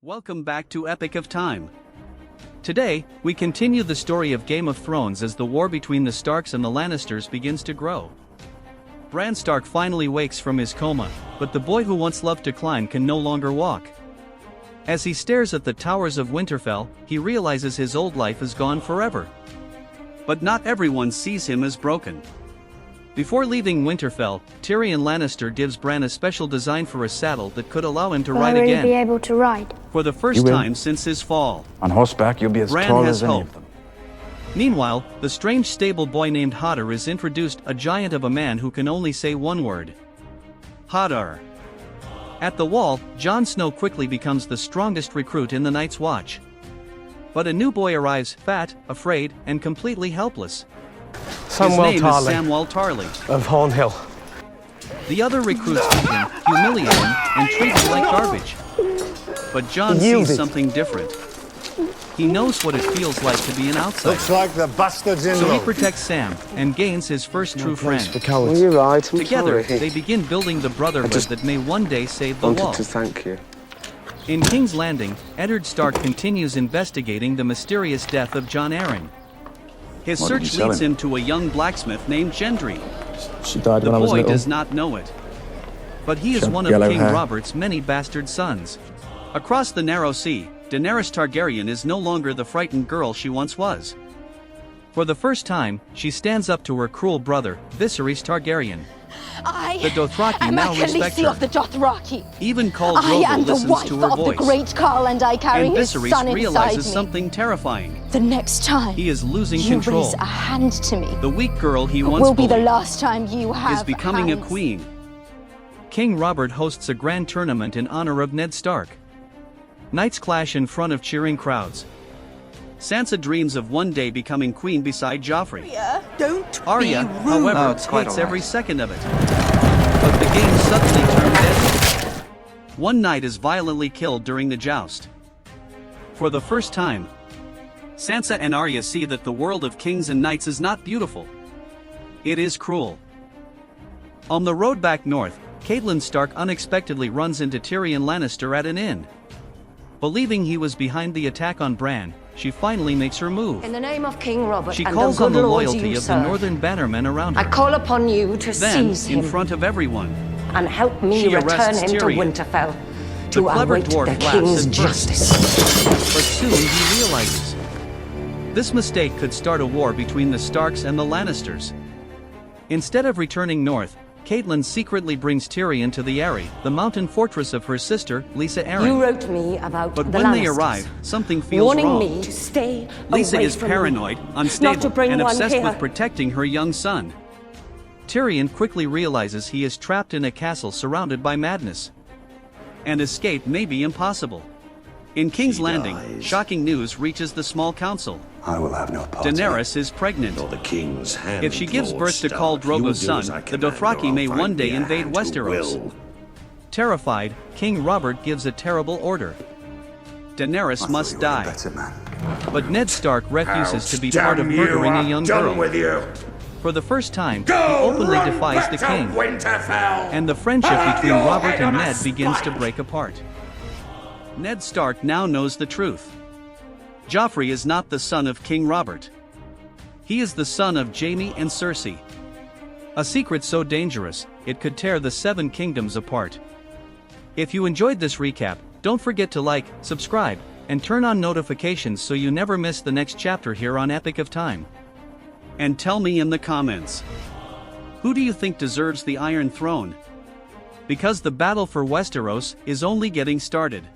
Welcome back to Epic of Time. Today, we continue the story of Game of Thrones as the war between the Starks and the Lannisters begins to grow. Bran Stark finally wakes from his coma, but the boy who once loved to climb can no longer walk. As he stares at the towers of Winterfell, he realizes his old life is gone forever. But not everyone sees him as broken. Before leaving Winterfell, Tyrion Lannister gives Bran a special design for a saddle that could allow him to ride really again. Be able to ride? For the first time since his fall. On horseback, you'll be as Bran tall has as any hope. of them. Meanwhile, the strange stable boy named Hodor is introduced, a giant of a man who can only say one word. Hodor. At the wall, Jon Snow quickly becomes the strongest recruit in the Night's Watch. But a new boy arrives, fat, afraid, and completely helpless. His name is Samwell Tarly of Hornhill. The other recruits beat him, humiliate him, and treat him like garbage. But Jon sees something different. He knows what it feels like to be an outsider. Looks like the bastards in So he love. protects Sam, and gains his first true friend. For cowards. You're right, I'm Together, sorry. they begin building the brotherhood that may one day save the wall. wanted to thank you. In King's Landing, Ned Stark continues investigating the mysterious death of Jon Arryn. His What did you search tell leads him? him to a young blacksmith named Gendry. She died The when I was boy little. does not know it. But he is She had one of yellow King hair. Robert's many bastard sons. Across the narrow sea, Daenerys Targaryen is no longer the frightened girl she once was. For the first time, she stands up to her cruel brother, Viserys Targaryen. The Dothraki am now a respect Khaleesi her. of the Dothraki. Even Khal I Drogo am the listens wife to her of voice. the great Khal, and I carry And his son Viserys realizes inside me. something terrifying. The next time He is losing you control. raise a hand to me, The weak girl he once will be the bullied last time you have is becoming hands. a queen. King Robert hosts a grand tournament in honor of Ned Stark. Knights clash in front of cheering crowds. Sansa dreams of one day becoming queen beside Joffrey. Don't Arya, be rude. however, No, it's quite hates all right. every second of it. But the game suddenly turns deadly. One knight is violently killed during the joust. For the first time, Sansa and Arya see that the world of kings and knights is not beautiful. It is cruel. On the road back north, Catelyn Stark unexpectedly runs into Tyrion Lannister at an inn. Believing he was behind the attack on Bran, she finally makes her move. In the name of King Robert She and calls the on good the lords loyalty you of the serve, northern bannermen around I her. call upon you to Then, seize in him front of everyone, and help me she return arrests him to Tyrion. Winterfell The to clever await dwarf the laughs king's at first. justice. But soon he realizes this mistake could start a war between the Starks and the Lannisters. Instead of returning north, Catelyn secretly brings Tyrion to the Eyrie, the mountain fortress of her sister, Lisa Arryn. You wrote me about But the when they Lannisters, arrive, something feels warning wrong. me to stay Lisa away is from paranoid, me, unstable, not to bring and one obsessed here. with protecting her young son. Tyrion quickly realizes he is trapped in a castle surrounded by madness. And escape may be impossible. In King's Landing, shocking news reaches the small council. I will have no part Daenerys is pregnant. nor the king's hand. If she gives Lord birth to Stark. Khal You will Drogo's do son, as I the command, Dothraki or may I'll one find day me a invade hand who Westeros. will. Terrified, King Robert gives a terrible order. Daenerys must die. Better man. But Ned Stark refuses to be Damn part of you, murdering a I'm young done girl. with you. For the first time, Go he openly run defies back the to king. Winterfell. And the friendship I'll have between your Robert head and on a Ned begins to spike. break apart. Ned Stark now knows the truth. Joffrey is not the son of King Robert. He is the son of Jaime and Cersei. A secret so dangerous, it could tear the Seven Kingdoms apart. If you enjoyed this recap, don't forget to like, subscribe, and turn on notifications so you never miss the next chapter here on Epic of Time. And tell me in the comments, who do you think deserves the Iron Throne? Because the battle for Westeros is only getting started.